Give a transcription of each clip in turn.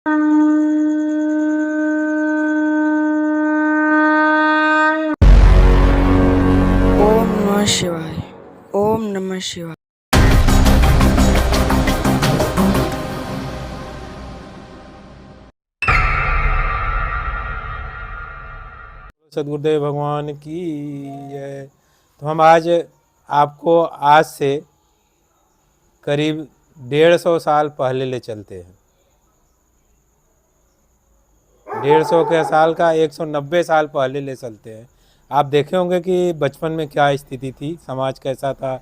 ओम नमः शिवाय। ओम नमः शिवाय। सदगुरुदेव भगवान की जय। तो हम आज आपको आज से करीब 150 साल पहले ले चलते हैं। 150 के साल का 190 साल पहले ले चलते हैं। आप देखे होंगे कि बचपन में क्या स्थिति थी, समाज कैसा था,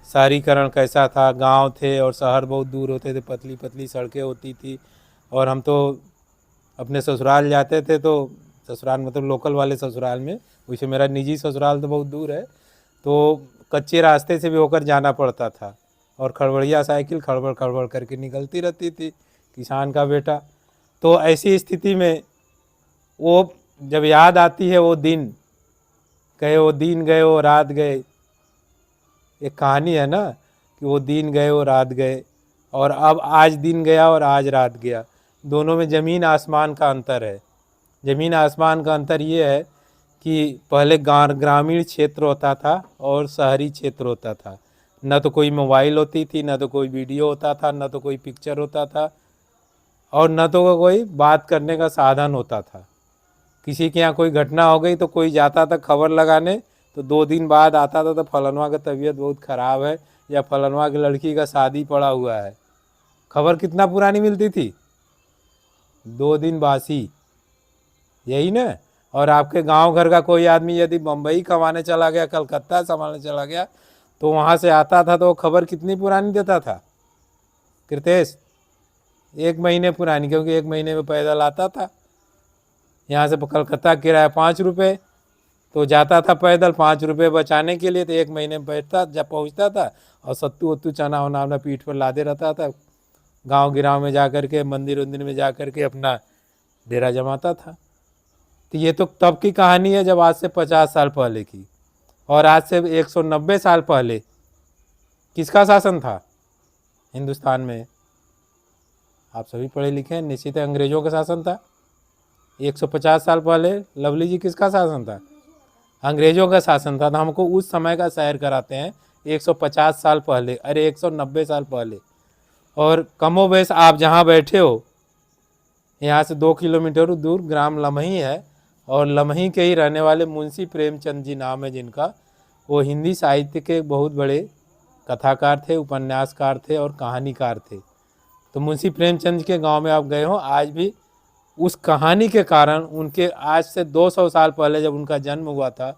शहरीकरण कैसा था, गांव थे और शहर बहुत दूर होते थे, पतली पतली सड़कें होती थी। और हम तो अपने ससुराल जाते थे, तो ससुराल मतलब लोकल वाले ससुराल में, वैसे मेरा निजी ससुराल तो बहुत दूर है, तो कच्चे रास्ते से भी होकर जाना पड़ता था और खड़बड़िया साइकिल खड़बड़ खड़बड़ करके निकलती रहती थी, किसान का बेटा। तो ऐसी स्थिति में वो जब याद आती है वो दिन, कहे वो दिन गए वो रात गए, एक कहानी है ना कि वो दिन गए वो रात गए, और अब आज दिन गया और आज रात गया। दोनों में ज़मीन आसमान का अंतर है। ज़मीन आसमान का अंतर ये है कि पहले ग्रामीण क्षेत्र होता था और शहरी क्षेत्र होता था। न तो कोई मोबाइल होती थी, न तो कोई वीडियो होता था, न तो कोई पिक्चर होता था, और न तो कोई बात करने का साधन होता था। किसी के यहाँ कोई घटना हो गई तो कोई जाता था खबर लगाने, तो 2 दिन बाद आता था तो फलनवा का तबीयत बहुत ख़राब है या फलनवा की लड़की का शादी पड़ा हुआ है। खबर कितना पुरानी मिलती थी? 2 दिन बासी, यही ना। और आपके गांव घर का कोई आदमी यदि बम्बई कमाने चला गया, कलकत्ता संभालने चला गया, तो वहाँ से आता था तो वो खबर कितनी पुरानी देता था कृतेश? 1 महीने पुरानी, क्योंकि 1 महीने में पैदल आता था। यहाँ से कलकत्ता किराया 5 रुपये, तो जाता था पैदल 5 रुपये बचाने के लिए, तो 1 महीने में बैठता जब पहुँचता था, और सत्तू वत्तू चना वना अपना पीठ पर लादे रहता था, गांव गिराव में जा कर के, मंदिर उंदिर में जा कर के अपना डेरा जमाता था। तो ये तो तब की कहानी है जब आज से 50 साल पहले की। और आज से 190 साल पहले किसका शासन था हिंदुस्तान में? आप सभी पढ़े लिखे हैं, निश्चित है अंग्रेजों का शासन था। 150 साल पहले लवली जी किसका शासन था? अंग्रेजों का शासन था। तो हमको उस समय का सैर कराते हैं 150 साल पहले, अरे 190 साल पहले। और कमोबेश आप जहाँ बैठे हो, यहाँ से 2 किलोमीटर दूर ग्राम लमही है, और लमही के ही रहने वाले मुंशी प्रेमचंद जी नाम है जिनका, वो हिंदी साहित्य के बहुत बड़े कथाकार थे, उपन्यासकार थे और कहानीकार थे। तो मुंशी प्रेमचंद के गांव में आप गए हो, आज भी उस कहानी के कारण उनके आज से 200 साल पहले जब उनका जन्म हुआ था,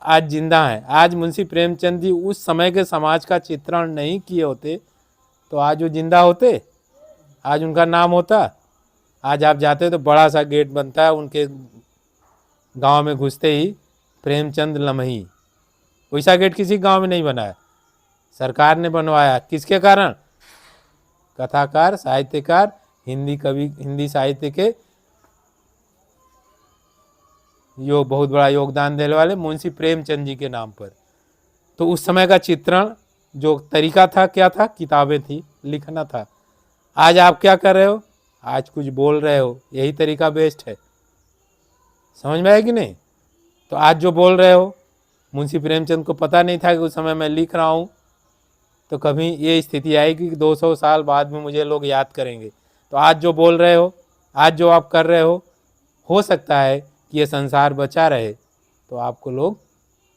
आज जिंदा हैं। आज मुंशी प्रेमचंद जी उस समय के समाज का चित्रण नहीं किए होते तो आज वो जिंदा होते, आज उनका नाम होता। आज आप जाते तो बड़ा सा गेट बनता है उनके गांव में घुसते ही, प्रेमचंद लमही। वैसा गेट किसी गांव में नहीं बना है, सरकार ने बनवाया। किसके कारण? कथाकार, साहित्यकार, हिंदी कवि, हिंदी साहित्य के बहुत बड़ा योगदान देने वाले मुंशी प्रेमचंद जी के नाम पर। तो उस समय का चित्रण जो तरीका था, क्या था? किताबें थी, लिखना था। आज आप क्या कर रहे हो? आज कुछ बोल रहे हो, यही तरीका बेस्ट है। समझ में आया कि नहीं? तो आज जो बोल रहे हो, मुंशी प्रेमचंद को पता नहीं था कि उस समय मैं लिख रहा हूँ, तो कभी ये स्थिति आएगी कि 200 साल बाद में मुझे लोग याद करेंगे। तो आज जो बोल रहे हो, आज जो आप कर रहे हो सकता है कि ये संसार बचा रहे तो आपको लोग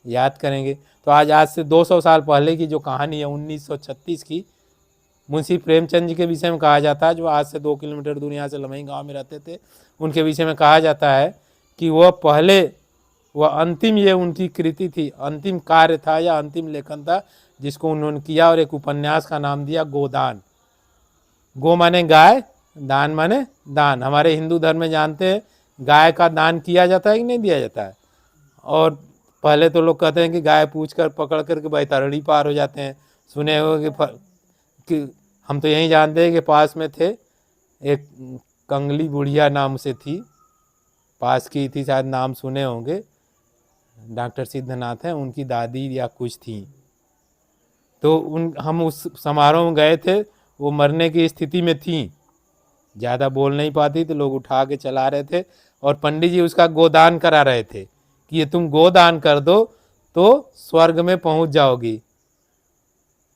याद करेंगे। तो आज से 200 साल पहले की जो कहानी है 1936 की, मुंशी प्रेमचंद जी के विषय में कहा जाता है, जो आज से 2 किलोमीटर दूर यहाँ से लमही गांव में रहते थे। उनके विषय में कहा जाता है कि वह अंतिम, ये उनकी कृति थी, अंतिम कार्य था या अंतिम लेखन था जिसको उन्होंने किया, और एक उपन्यास का नाम दिया गोदान। गो माने गाय, दान माने दान। हमारे हिंदू धर्म में जानते हैं गाय का दान किया जाता है कि नहीं दिया जाता है। और पहले तो लोग कहते हैं कि गाय पूछ कर पकड़ कर के बैतरणी पार हो जाते हैं। सुने हो कि हम तो यही जानते हैं कि पास में थे, एक कंगली बुढ़िया नाम से थी, पास की थी, शायद नाम सुने होंगे, डॉक्टर सिद्धनाथ हैं, उनकी दादी या कुछ थी। तो हम उस समारोह में गए थे, वो मरने की स्थिति में थी, ज़्यादा बोल नहीं पाती तो लोग उठा के चला रहे थे और पंडित जी उसका गोदान करा रहे थे कि ये तुम गोदान कर दो तो स्वर्ग में पहुंच जाओगी।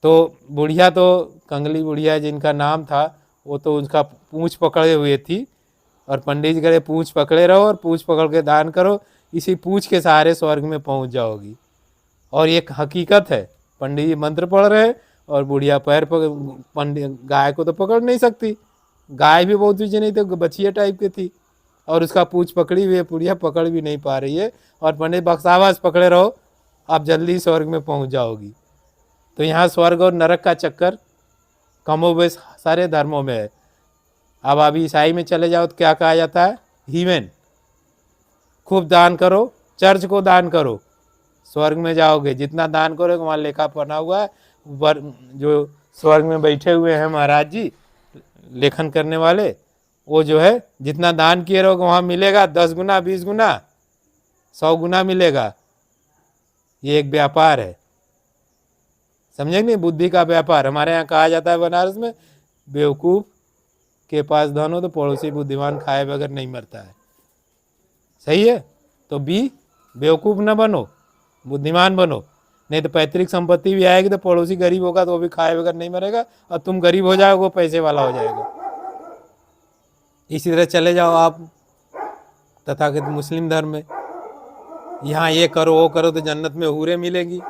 तो बुढ़िया तो कंगली बुढ़िया जिनका नाम था वो तो उसका पूंछ पकड़े हुए थी और पंडित जी कहे पूंछ पकड़े रहो और पूंछ पकड़ के दान करो, इसी पूंछ के सहारे स्वर्ग में पहुंच जाओगी। और ये हकीकत है, पंडित जी मंत्र पढ़ रहे और बुढ़िया पैर पकड़, पंडित गाय को तो पकड़ नहीं सकती, गाय भी बहुत ऊँची नहीं थी, बछिया टाइप की थी और उसका पूंछ पकड़ी हुई है, बुढ़िया पकड़ भी नहीं पा रही है और पंडित बक्सावास पकड़े रहो, आप जल्दी स्वर्ग में पहुंच जाओगी। तो यहाँ स्वर्ग और नरक का चक्कर कमोबेश सारे धर्मों में है। अब आप ईसाई में चले जाओ तो क्या कहा जाता है, हीमेन, खूब दान करो, चर्च को दान करो, स्वर्ग में जाओगे, जितना दान करोगे वहाँ लेखा पढ़ा हुआ है। जो स्वर्ग में बैठे हुए हैं महाराज जी लेखन करने वाले, वो जो है जितना दान किए रहोगे वहाँ मिलेगा 10 गुना 20 गुना 100 गुना मिलेगा। ये एक व्यापार है, समझे नहीं, बुद्धि का व्यापार। हमारे यहाँ कहा जाता है बनारस में, बेवकूफ़ के पास धन हो तो पड़ोसी बुद्धिमान खाए बगैर नहीं मरता है। सही है, तो बेवकूफ़ न बनो, बुद्धिमान बनो, नहीं तो पैतृक संपत्ति भी आएगी तो पड़ोसी गरीब होगा तो वो भी खाए बगैर नहीं मरेगा और तुम गरीब हो जाओगे वो पैसे वाला हो जाएगा। इसी तरह चले जाओ आप तथाकथित मुस्लिम धर्म में, यहाँ ये करो वो करो तो जन्नत में हूरें मिलेगी।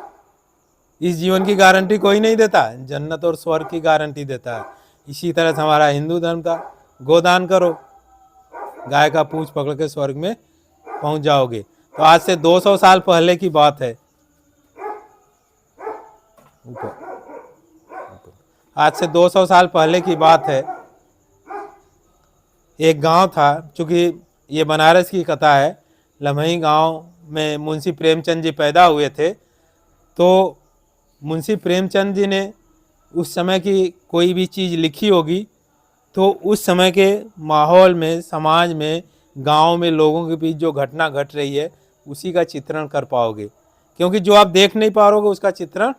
इस जीवन की गारंटी कोई नहीं देता, जन्नत और स्वर्ग की गारंटी देता है। इसी तरह से हमारा हिंदू धर्म था, गोदान करो, गाय का पूंछ पकड़ के स्वर्ग में पहुंच जाओगे। तो आज से 200 साल पहले की बात है, आज से 200 साल पहले की बात है। एक गांव था, चूँकि ये बनारस की कथा है, लम्ही गांव में मुंशी प्रेमचंद जी पैदा हुए थे। तो मुंशी प्रेमचंद जी ने उस समय की कोई भी चीज़ लिखी होगी तो उस समय के माहौल में, समाज में, गांव में लोगों के बीच जो घटना घट रही है उसी का चित्रण कर पाओगे, क्योंकि जो आप देख नहीं पाओगे उसका चित्रण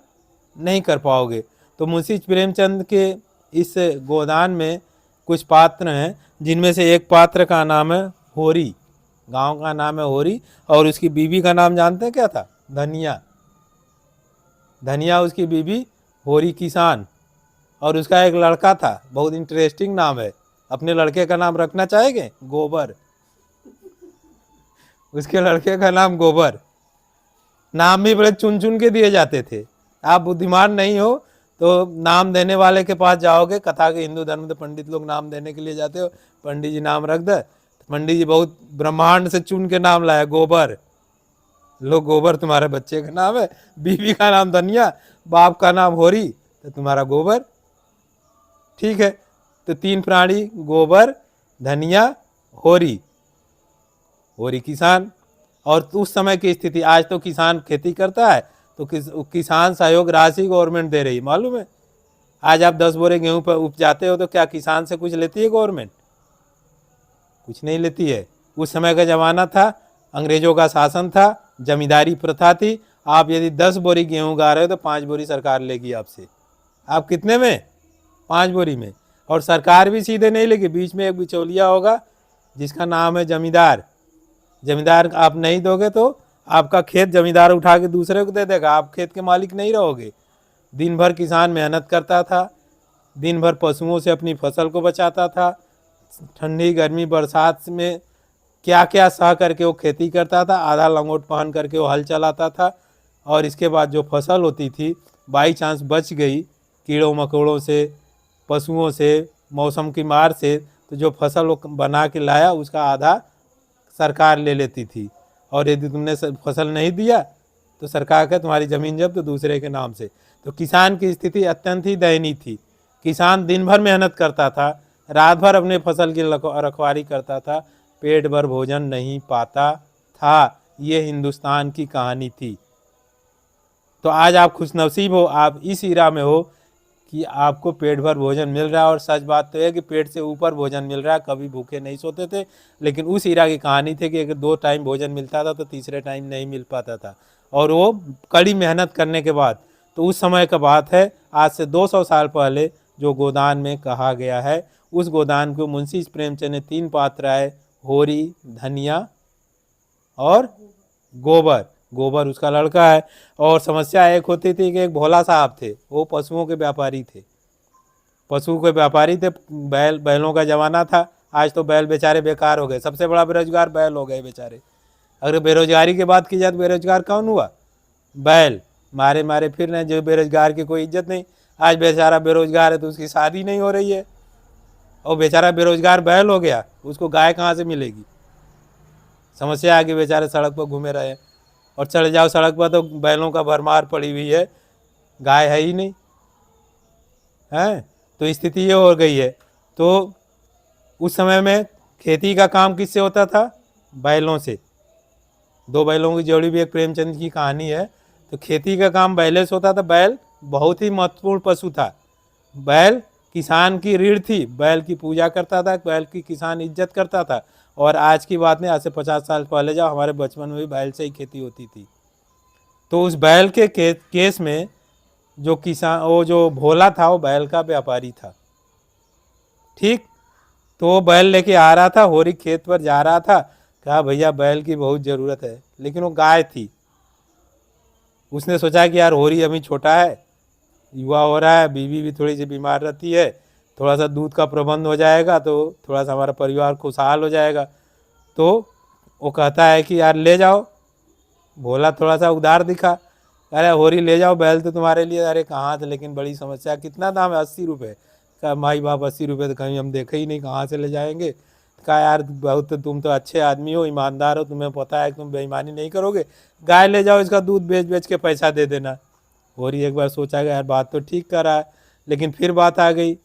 नहीं कर पाओगे। तो मुंशी प्रेमचंद के इस गोदान में कुछ पात्र हैं, जिनमें से एक पात्र का नाम है होरी, गांव का नाम है होरी, और उसकी बीवी का नाम जानते हैं क्या था, धनिया। धनिया उसकी बीवी, होरी किसान, और उसका एक लड़का था, बहुत इंटरेस्टिंग नाम है, अपने लड़के का नाम रखना चाहेंगे, गोबर। उसके लड़के का नाम गोबर। नाम भी बड़े चुन चुन के दिए जाते थे। आप बुद्धिमान नहीं हो तो नाम देने वाले के पास जाओगे, कथा के हिंदू धर्म में पंडित लोग नाम देने के लिए जाते हो, पंडित जी नाम रख दे, पंडित जी बहुत ब्रह्मांड से चुन के नाम लाया, गोबर। लो गोबर तुम्हारे बच्चे का नाम है, बीवी का नाम धनिया, बाप का नाम होरी, तो तुम्हारा गोबर। ठीक है, तो 3 प्राणी, गोबर, धनिया, होरी, होरी किसान। और उस समय की स्थिति, आज तो किसान खेती करता है तो किसान सहयोग राशि गवर्नमेंट दे रही, मालूम है। आज आप 10 बोरे गेहूं पर उपजाते हो तो क्या किसान से कुछ लेती है गवर्नमेंट? कुछ नहीं लेती है। उस समय का जमाना था, अंग्रेजों का शासन था, जमींदारी प्रथा थी। आप यदि 10 बोरी गेहूं गा रहे हो तो 5 बोरी सरकार लेगी आपसे। आप कितने में? 5 बोरी में। और सरकार भी सीधे नहीं लेगी, बीच में एक बिचौलिया होगा जिसका नाम है जमींदार। जमींदार आप नहीं दोगे तो आपका खेत जमींदार उठा के दूसरे को दे देगा, आप खेत के मालिक नहीं रहोगे। दिन भर किसान मेहनत करता था, दिन भर पशुओं से अपनी फसल को बचाता था, ठंडी गर्मी बरसात में क्या क्या सह करके वो खेती करता था, आधा लंगोट पहन करके वो हल चलाता था। और इसके बाद जो फसल होती थी, बाई चांस बच गई कीड़ों मकोड़ों से, पशुओं से, मौसम की मार से, तो जो फसल वो बना के लाया उसका आधा सरकार ले लेती थी। और यदि तुमने फसल नहीं दिया तो सरकार का तुम्हारी ज़मीन जब्त दूसरे के नाम से। तो किसान की स्थिति अत्यंत ही दयनीय थी। किसान दिन भर मेहनत करता था, रात भर अपने फसल की रखवाली करता था, पेट भर भोजन नहीं पाता था। ये हिंदुस्तान की कहानी थी। तो आज आप खुशनसीब हो, आप इस इरा में हो कि आपको पेट भर भोजन मिल रहा है। और सच बात तो है कि पेट से ऊपर भोजन मिल रहा है, कभी भूखे नहीं सोते थे। लेकिन उस इरा की कहानी थी कि अगर 2 टाइम भोजन मिलता था तो तीसरे टाइम नहीं मिल पाता था, और वो कड़ी मेहनत करने के बाद। तो उस समय का बात है, आज से 200 साल पहले जो गोदान में कहा गया है उस गोदान को मुंशी प्रेमचंद ने 3 पात्र आए, होरी, धनिया और गोबर। गोबर उसका लड़का है। और समस्या एक होती थी कि एक भोला साहब थे, वो पशुओं के व्यापारी थे। पशु के व्यापारी थे। बैलों का जमाना था। आज तो बैल बेचारे बेकार हो गए। सबसे बड़ा बेरोजगार बैल हो गए बेचारे। अगर बेरोजगारी की बात की जाए तो बेरोजगार कौन हुआ? बैल। मारे मारे फिर रहे, जो बेरोजगार की कोई इज्जत नहीं। आज बेचारा बेरोजगार है तो उसकी शादी नहीं हो रही है, और बेचारा बेरोजगार बैल हो गया, उसको गाय कहाँ से मिलेगी? समस्या है कि बेचारे सड़क पर घूमे रहे। और चले जाओ सड़क पर तो बैलों का भरमार पड़ी हुई है, गाय है ही नहीं है। तो स्थिति ये हो गई है। तो उस समय में खेती का काम किससे होता था? बैलों से। 2 बैलों की जोड़ी भी एक प्रेमचंद की कहानी है। तो खेती का काम बैलों से होता था। बैल बहुत ही महत्वपूर्ण पशु था। बैल किसान की रीढ़ थी। बैल की पूजा करता था, बैल की किसान इज्जत करता था। और आज की बात नहीं, आज से 50 साल पहले जाओ, हमारे बचपन में भी बैल से ही खेती होती थी। तो उस बैल के केस में जो किसान, वो जो भोला था, वो बैल का व्यापारी था। ठीक। तो वो बैल लेके आ रहा था, होरी खेत पर जा रहा था। कहा भैया बैल की बहुत ज़रूरत है, लेकिन वो गाय थी। उसने सोचा कि यार होरी अभी छोटा है, युवा हो रहा है, बीवी भी थोड़ी सी बीमार रहती है, थोड़ा सा दूध का प्रबंध हो जाएगा तो थोड़ा सा हमारा परिवार खुशहाल हो जाएगा। तो वो कहता है कि यार ले जाओ। भोला थोड़ा सा उदार दिखा। अरे होरी ले जाओ, बैल तो तुम्हारे लिए। अरे कहाँ थे, लेकिन बड़ी समस्या। कितना दाम है? 80 रुपये। कहा माई बाप 80 रुपये तो कहीं हम देखे ही नहीं, कहाँ से ले जाएंगे। कहा यार बहुत, तुम तो अच्छे आदमी हो, ईमानदार हो, तुम्हें पता है तुम बेईमानी नहीं करोगे, गाय ले जाओ, इसका दूध बेच बेच के पैसा दे देना। होरी एक बार सोचा कि यार बात तो ठीक कर रहा है, लेकिन फिर बात आ गई।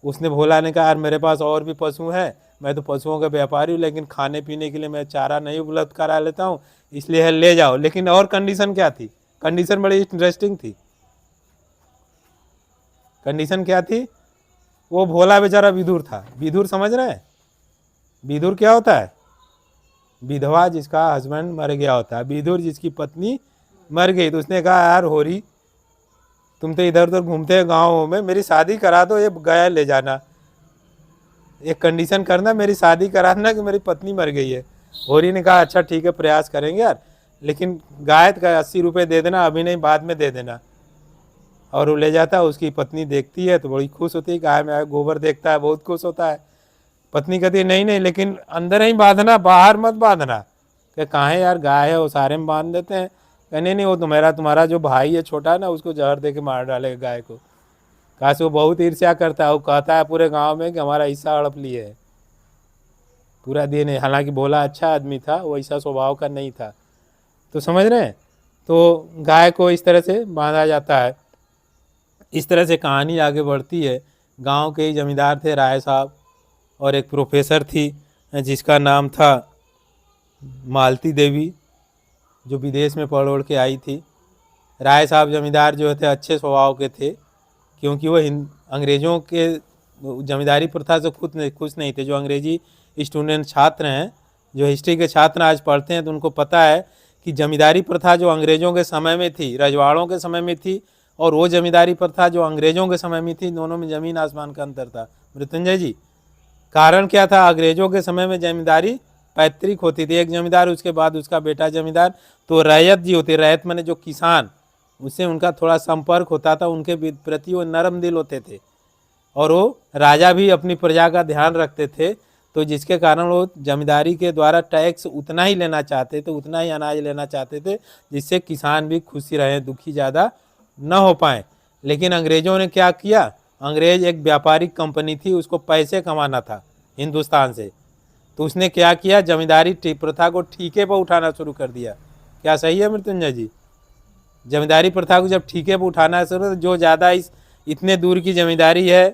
उसने भोला ने कहा यार मेरे पास और भी पशु हैं, मैं तो पशुओं का व्यापारी हूँ, लेकिन खाने पीने के लिए मैं चारा नहीं उपलब्ध करा लेता हूँ, इसलिए ले जाओ। लेकिन और कंडीशन क्या थी? कंडीशन बड़ी इंटरेस्टिंग थी। कंडीशन क्या थी? वो भोला बेचारा विधुर था। विधुर समझ रहे हैं? विधुर क्या होता है? विधवा जिसका हस्बैंड मर गया होता है। विधुर जिसकी पत्नी मर गई। तो उसने कहा यार होरी, तुम तो इधर उधर घूमते हो गाँव में, मेरी शादी करा दो, ये गाय ले जाना, एक कंडीशन करना, मेरी शादी कराना कि मेरी पत्नी मर गई है। होरी ने कहा अच्छा ठीक है, प्रयास करेंगे यार, लेकिन गाय का 80 रुपये दे देना, अभी नहीं बाद में दे देना। और वो ले जाता है। उसकी पत्नी देखती है तो बड़ी खुश होती है, गाय में गोबर देखता है, बहुत खुश होता है। पत्नी कहती है नहीं नहीं, लेकिन अंदर ही बांधना, बाहर मत बांधना। क्या कहाँ है यार, गाय है, वो सारे में बांध देते हैं। कहने नहीं, वो तुम्हारा जो भाई है छोटा ना, उसको जहर दे के मार डालेगा गाय को। कहा से वो बहुत ईर्ष्या करता है, वो कहता है पूरे गांव में कि हमारा हिस्सा हड़प लिए है पूरा दिन है। हालांकि भोला अच्छा आदमी था, वो ऐसा स्वभाव का नहीं था। तो समझ रहे हैं? तो गाय को इस तरह से बांधा जाता है। इस तरह से कहानी आगे बढ़ती है। गांव के ही जमींदार थे राय साहब, और एक प्रोफेसर थी जिसका नाम था मालती देवी, जो विदेश में पढ़ ओढ़ के आई थी। राय साहब जमींदार जो थे अच्छे स्वभाव के थे, क्योंकि वो अंग्रेज़ों के जमींदारी प्रथा से खुश नहीं थे। जो अंग्रेजी स्टूडेंट छात्र हैं, जो हिस्ट्री के छात्र आज पढ़ते हैं, तो उनको पता है कि जमींदारी प्रथा जो अंग्रेज़ों के समय में थी, रजवाड़ों के समय में थी, और वो जमींदारी प्रथा जो अंग्रेज़ों के समय में थी, दोनों में ज़मीन आसमान का अंतर था। मृत्युंजय जी, कारण क्या था? अंग्रेज़ों के समय में जमींदारी पैतृक होती थी, एक जमींदार, उसके बाद उसका बेटा जमींदार। तो रैयत जी होती, रैयत माने जो किसान, उससे उनका थोड़ा संपर्क होता था, उनके प्रति वो नरम दिल होते थे, और वो राजा भी अपनी प्रजा का ध्यान रखते थे। तो जिसके कारण वो जमींदारी के द्वारा टैक्स उतना ही लेना चाहते थे, उतना ही अनाज लेना चाहते थे, जिससे किसान भी खुशी रहे, दुखी ज़्यादा न हो पाए। लेकिन अंग्रेज़ों ने क्या किया? अंग्रेज़ एक व्यापारिक कंपनी थी, उसको पैसे कमाना था हिंदुस्तान से। तो उसने क्या किया? जमींदारी प्रथा को ठीके पर उठाना शुरू कर दिया। क्या सही है मृत्युंजय जी? जमींदारी प्रथा को जब ठीके पर उठाना शुरू, तो जो ज़्यादा इतने दूर की जमींदारी है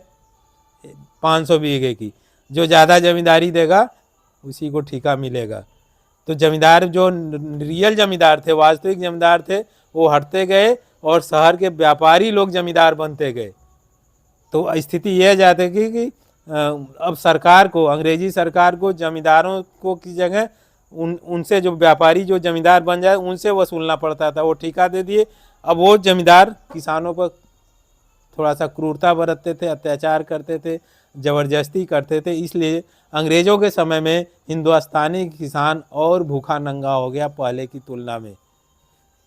500 बीघे की, जो ज़्यादा जमींदारी देगा उसी को ठीका मिलेगा। तो जमींदार जो रियल जमींदार थे, वास्तविक जमींदार थे, वो हटते गए और शहर के व्यापारी लोग जमींदार बनते गए। तो स्थिति यह जाती कि अब सरकार को, अंग्रेजी सरकार को जमींदारों को की जगह उनसे जो व्यापारी जो जमींदार बन जाए उनसे वसूलना पड़ता था। वो ठीका दे दिए। अब वो जमींदार किसानों पर थोड़ा सा क्रूरता बरतते थे, अत्याचार करते थे, ज़बरदस्ती करते थे, इसलिए अंग्रेज़ों के समय में हिंदुस्तानी किसान और भूखा नंगा हो गया पहले की तुलना में।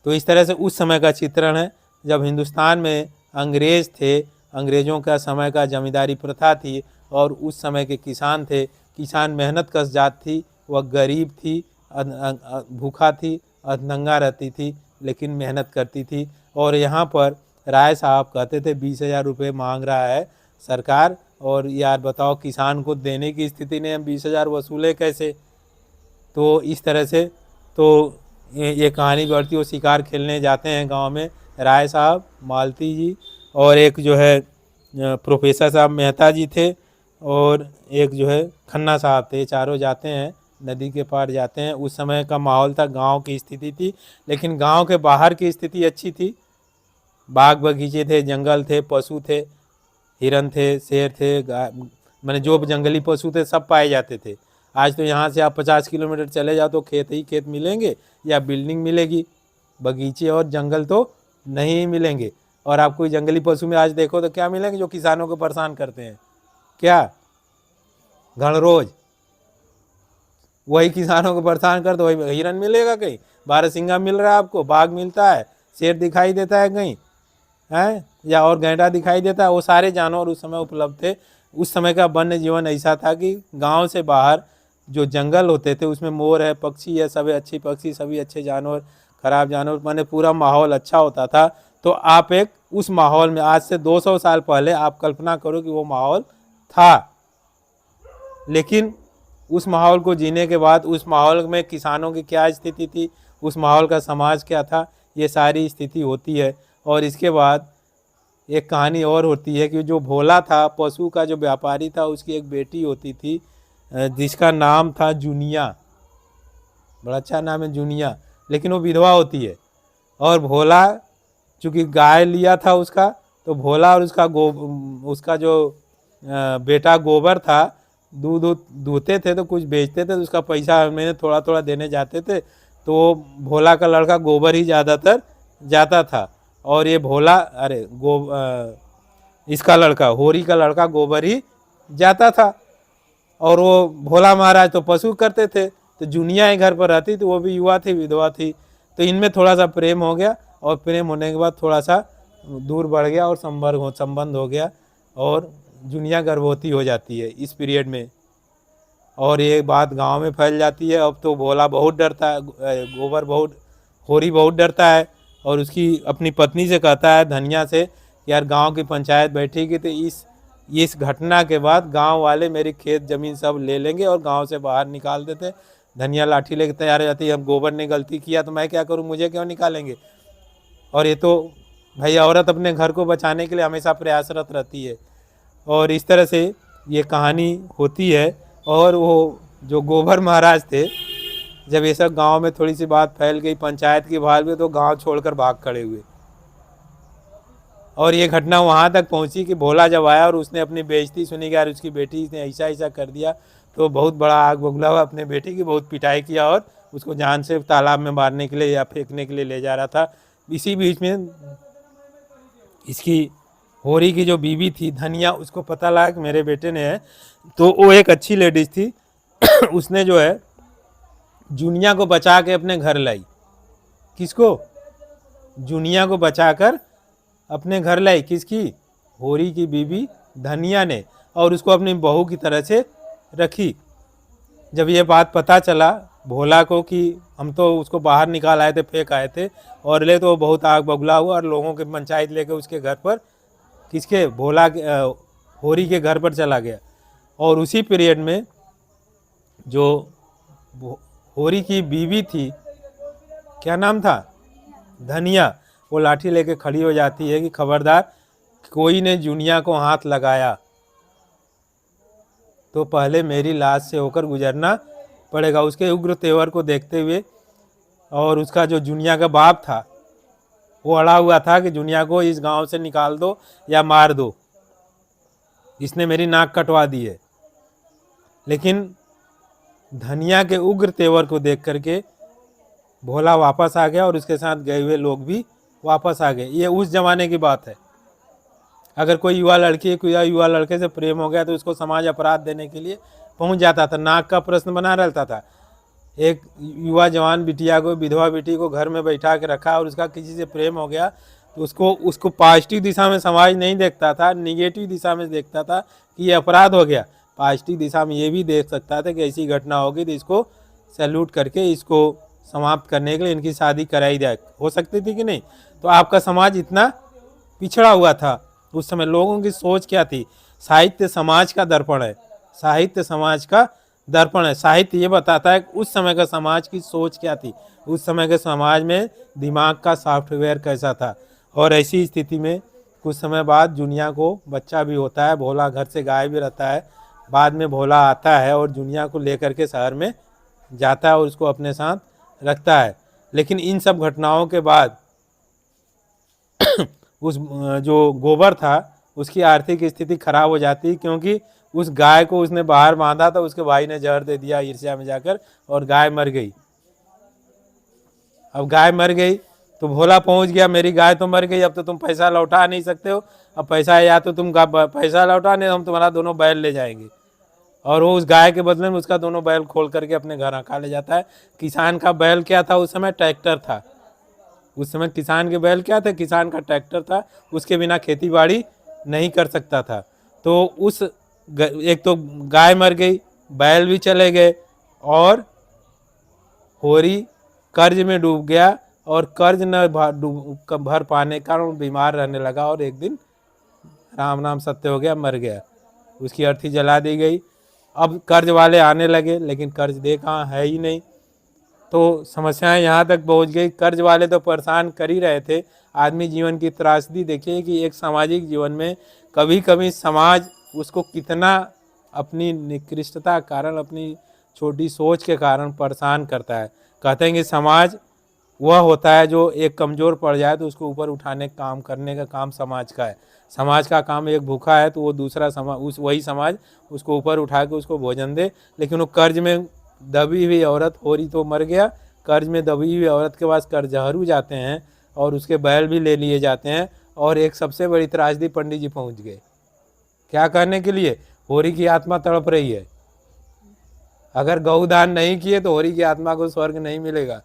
तो इस तरह से उस समय का चित्रण है जब हिंदुस्तान में अंग्रेज़ थे, अंग्रेज़ों का समय का जमींदारी प्रथा थी और उस समय के किसान थे। किसान मेहनत कश जात थी, वह गरीब थी, भूखा थी, नंगा रहती थी, लेकिन मेहनत करती थी। और यहाँ पर राय साहब कहते थे 20,000 रुपये मांग रहा है सरकार, और यार बताओ किसान को देने की स्थिति नहीं, हम 20,000 वसूले कैसे। तो इस तरह से तो ये कहानी बढ़ती, वो शिकार खेलने जाते हैं गांव में, राय साहब, मालती जी और एक जो है प्रोफेसर साहब मेहता जी थे और एक जो है खन्ना साहब थे। चारों जाते हैं, नदी के पार जाते हैं। उस समय का माहौल था, गांव की स्थिति थी, लेकिन गांव के बाहर की स्थिति अच्छी थी। बाग बगीचे थे, जंगल थे, पशु थे, हिरन थे, शेर थे, मैंने जो जंगली पशु थे सब पाए जाते थे। आज तो यहाँ से आप 50 किलोमीटर चले जाओ तो खेत ही खेत मिलेंगे या बिल्डिंग मिलेगी, बगीचे और जंगल तो नहीं मिलेंगे। और आप कोई जंगली पशु में आज देखो तो क्या मिलेंगे, जो किसानों को परेशान करते हैं, क्या घड़रोज, वही किसानों को परेशान कर दो, वही हिरन मिलेगा कहीं, बारहसिंगा मिल रहा है आपको, बाघ मिलता है, शेर दिखाई देता है कहीं है, या और गैंडा दिखाई देता है। वो सारे जानवर उस समय उपलब्ध थे। उस समय का वन्य जीवन ऐसा था कि गांव से बाहर जो जंगल होते थे उसमें मोर है, पक्षी है, सभी अच्छी पक्षी, सभी अच्छे जानवर, खराब जानवर, माने पूरा माहौल अच्छा होता था। तो आप एक उस माहौल में, आज से 200 साल पहले आप कल्पना करो कि वो माहौल था। लेकिन उस माहौल को जीने के बाद उस माहौल में किसानों की क्या स्थिति थी, उस माहौल का समाज क्या था, ये सारी स्थिति होती है। और इसके बाद एक कहानी और होती है कि जो भोला था, पशु का जो व्यापारी था, उसकी एक बेटी होती थी जिसका नाम था जुनिया, बड़ा अच्छा नाम है जुनिया, लेकिन वो विधवा होती है। और भोला चूँकि गाय लिया था उसका, तो भोला और उसका जो बेटा गोबर था, दूध दूहते थे तो कुछ बेचते थे, तो उसका पैसा मैंने थोड़ा थोड़ा देने जाते थे। तो भोला का लड़का गोबर ही ज़्यादातर जाता था, और ये भोला इसका लड़का, होरी का लड़का गोबर ही जाता था। और वो भोला महाराज तो पशु करते थे, तो जुनिया ही घर पर रहती, तो वो भी युवा थी, विधवा थी। तो इनमें थोड़ा सा प्रेम हो गया, और प्रेम होने के बाद थोड़ा सा दूर बढ़ गया और संबंध हो गया, और जुनिया गर्भवती हो जाती है इस पीरियड में। और ये बात गांव में फैल जाती है। अब तो भोला बहुत डरता है, होरी बहुत डरता है, और उसकी अपनी पत्नी से कहता है, धनिया से, यार गांव की पंचायत बैठेगी तो इस घटना के बाद गांव वाले मेरी खेत ज़मीन सब ले लेंगे और गांव से बाहर निकाल देते। धनिया लाठी लेके तैयार हो जाती है, अब गोबर ने गलती किया तो मैं क्या करूं, मुझे क्यों निकालेंगे। और ये तो भाई औरत अपने घर को बचाने के लिए हमेशा प्रयासरत रहती है। और इस तरह से ये कहानी होती है। और वो जो गोबर महाराज थे, जब ये सब गांव में थोड़ी सी बात फैल गई, पंचायत की बहाल हुई, तो गांव छोड़कर भाग खड़े हुए। और ये घटना वहाँ तक पहुँची कि भोला जब आया और उसने अपनी बेइज्जती सुनी कि यार उसकी बेटी ने ऐसा ऐसा कर दिया, तो बहुत बड़ा आग बबूला हुआ, अपने बेटी की बहुत पिटाई किया और उसको जान से तालाब में मारने के लिए या फेंकने के लिए ले जा रहा था। इसी बीच में इसकी होरी की जो बीवी थी धनिया, उसको पता लगा कि मेरे बेटे ने है, तो वो एक अच्छी लेडीज थी उसने जो है जुनिया को बचा के अपने घर लाई। किसको? जुनिया को बचाकर अपने घर लाई। किसकी? होरी की बीवी धनिया ने, और उसको अपनी बहू की तरह से रखी। जब ये बात पता चला भोला को कि हम तो उसको बाहर निकाल आए थे, फेंक आए थे, और ले तो बहुत आग बबूला हुआ और लोगों की पंचायत लेके उसके घर पर, किसके? भोला के होरी के घर पर चला गया। और उसी पीरियड में जो होरी की बीवी थी, क्या नाम था? धनिया, वो लाठी लेके खड़ी हो जाती है कि खबरदार कोई ने जुनिया को हाथ लगाया तो पहले मेरी लाश से होकर गुजरना पड़ेगा। उसके उग्र तेवर को देखते हुए, और उसका जो जुनिया का बाप था वो अड़ा हुआ था कि जुनिया को इस गांव से निकाल दो या मार दो, इसने मेरी नाक कटवा दी है। लेकिन धनिया के उग्र तेवर को देख करके भोला वापस आ गया और उसके साथ गए हुए लोग भी वापस आ गए। ये उस जमाने की बात है। अगर कोई युवा लड़की कोई युवा लड़के से प्रेम हो गया तो उसको समाज अपराध देने के लिए पहुंच जाता था, नाक का प्रश्न बना रहता था। एक युवा जवान बिटिया को, विधवा बेटी को घर में बैठा के रखा और उसका किसी से प्रेम हो गया तो उसको पॉजिटिव दिशा में समाज नहीं देखता था, निगेटिव दिशा में देखता था कि ये अपराध हो गया। पॉजिटिव दिशा में ये भी देख सकता था कि ऐसी घटना होगी तो इसको सैल्यूट करके इसको समाप्त करने के लिए इनकी शादी कराई जाए, हो सकती थी कि नहीं। तो आपका समाज इतना पिछड़ा हुआ था उस समय। लोगों की सोच क्या थी? साहित्य समाज का दर्पण है, साहित्य समाज का दर्पण है। साहित्य ये बताता है कि उस समय का समाज की सोच क्या थी, उस समय के समाज में दिमाग का सॉफ्टवेयर कैसा था। और ऐसी स्थिति में कुछ समय बाद जुनिया को बच्चा भी होता है, भोला घर से गायब भी रहता है। बाद में भोला आता है और जुनिया को लेकर के शहर में जाता है और उसको अपने साथ रखता है। लेकिन इन सब घटनाओं के बाद उस जो गोबर था उसकी आर्थिक स्थिति खराब हो जाती, क्योंकि उस गाय को उसने बाहर बांधा था, उसके भाई ने जहर दे दिया ईर्ष्या में जाकर और गाय मर गई। अब गाय मर गई तो भोला पहुंच गया, मेरी गाय तो मर गई, अब तो तुम पैसा लौटा नहीं सकते हो। अब पैसा या तो तुम पैसा लौटा, नहीं हम तुम्हारा दोनों बैल ले जाएंगे। और वो उस गाय के बदले में उसका दोनों बैल खोल करके अपने घर रखा ले जाता है। किसान का बैल क्या था उस समय? ट्रैक्टर था। उस समय किसान के बैल क्या थे? किसान का ट्रैक्टर था, उसके बिना खेती बाड़ी नहीं कर सकता था। तो उस एक तो गाय मर गई, बैल भी चले गए और होरी कर्ज में डूब गया और कर्ज न भर पाने के कारण बीमार रहने लगा और एक दिन राम नाम सत्य हो गया, मर गया। उसकी अर्थी जला दी गई। अब कर्ज वाले आने लगे लेकिन कर्ज दे कहाँ, है ही नहीं। तो समस्याएं यहाँ तक पहुँच गई। कर्ज वाले तो परेशान कर ही रहे थे। आदमी जीवन की त्रासदी देखिए कि एक सामाजिक जीवन में कभी कभी समाज उसको कितना अपनी निकृष्टता के कारण, अपनी छोटी सोच के कारण परेशान करता है। कहते हैं कि समाज वह होता है जो एक कमज़ोर पड़ जाए तो उसको ऊपर उठाने का काम करने का काम समाज का है। समाज का काम एक भूखा है तो वो दूसरा समाज वही समाज उसको ऊपर उठा के उसको भोजन दे। लेकिन वो कर्ज में दबी हुई औरत, होरी तो मर गया, कर्ज में दबी हुई औरत के पास कर्जहरू जाते हैं और उसके बैल भी ले लिए जाते हैं। और एक सबसे बड़ी त्रासदी, पंडित जी पहुँच गए क्या करने के लिए? होरी की आत्मा तड़प रही है। अगर गौदान नहीं किए तो होरी की आत्मा को स्वर्ग नहीं मिलेगा।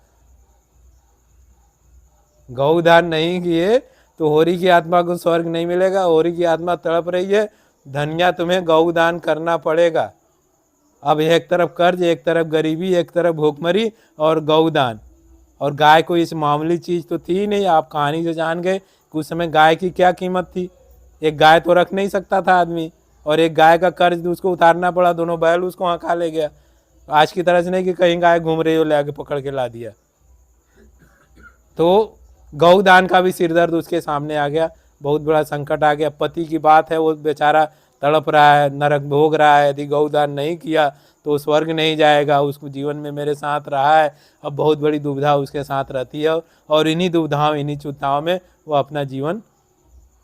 गौदान नहीं किए तो होरी की आत्मा को स्वर्ग नहीं मिलेगा। होरी की आत्मा तड़प रही है, धन्या तुम्हें गौदान करना पड़ेगा। अब एक तरफ कर्ज, एक तरफ गरीबी, एक तरफ भूखमरी और गौदान। और गाय को इस मामूली चीज़ तो थी नहीं। आप कहानी से जान गए कि उस समय गाय की क्या कीमत थी। एक गाय तो रख नहीं सकता था आदमी, और एक गाय का कर्ज उसको उतारना पड़ा, दोनों बैल उसको वहाँ खा ले गया। आज की तरह से नहीं कि कहीं गाय घूम रही हो ले आके पकड़ के ला दिया। तो गौदान का भी सिरदर्द उसके सामने आ गया, बहुत बड़ा संकट आ गया। पति की बात है, वो बेचारा तड़प रहा है, नरक भोग रहा है। यदि गौदान नहीं किया तो स्वर्ग नहीं जाएगा। उसको जीवन में मेरे साथ रहा है, अब बहुत बड़ी दुविधा उसके साथ रहती है और इन्हीं दुविधाओं, इन्हीं चिंताओं में वो अपना जीवन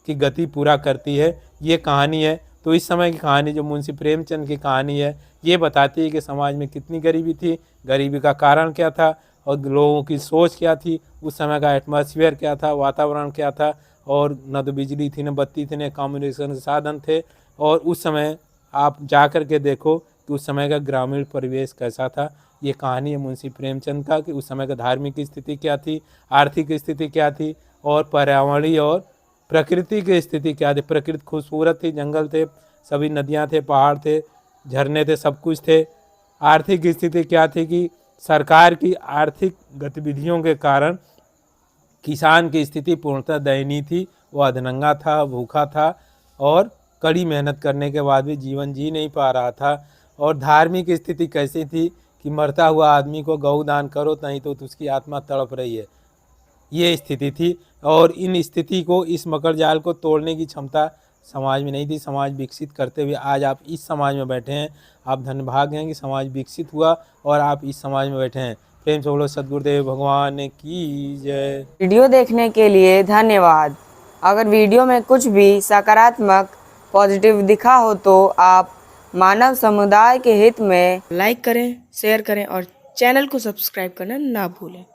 की गति पूरा करती है। ये कहानी है। तो इस समय की कहानी जो मुंशी प्रेमचंद की कहानी है, ये बताती है कि समाज में कितनी गरीबी थी, गरीबी का कारण क्या था और लोगों की सोच क्या थी, उस समय का एटमॉस्फेयर क्या था, वातावरण क्या था। और न तो बिजली थी, न बत्ती थी, न कम्युनिकेशन के साधन थे। और उस समय आप जा कर के देखो कि उस समय का ग्रामीण परिवेश कैसा था। ये कहानी है मुंशी प्रेमचंद का कि उस समय का धार्मिक स्थिति क्या थी, आर्थिक स्थिति क्या थी और पर्यावरणीय और प्रकृति की स्थिति क्या थी। प्रकृति खूबसूरत थी, जंगल थे, सभी नदियाँ थे, पहाड़ थे, झरने थे, सब कुछ थे। आर्थिक स्थिति क्या थी कि सरकार की आर्थिक गतिविधियों के कारण किसान की स्थिति पूर्णतः दयनीय थी। वो अधनंगा था, भूखा था और कड़ी मेहनत करने के बाद भी जीवन जी नहीं पा रहा था। और धार्मिक स्थिति कैसी थी कि मरता हुआ आदमी को गौदान करो, नहीं तो उसकी आत्मा तड़प रही है। ये स्थिति थी और इन स्थिति को, इस मकर जाल को तोड़ने की क्षमता समाज में नहीं थी। समाज विकसित करते हुए आज आप इस समाज में बैठे हैं। आप धन्यभाग्य हैं कि समाज विकसित हुआ और आप इस समाज में बैठे हैं। प्रेम से बोलो सद्गुरुदेव भगवान की जय। वीडियो देखने के लिए धन्यवाद। अगर वीडियो में कुछ भी सकारात्मक पॉजिटिव दिखा हो तो आप मानव समुदाय के हित में लाइक करें, शेयर करें और चैनल को सब्सक्राइब करना ना भूलें।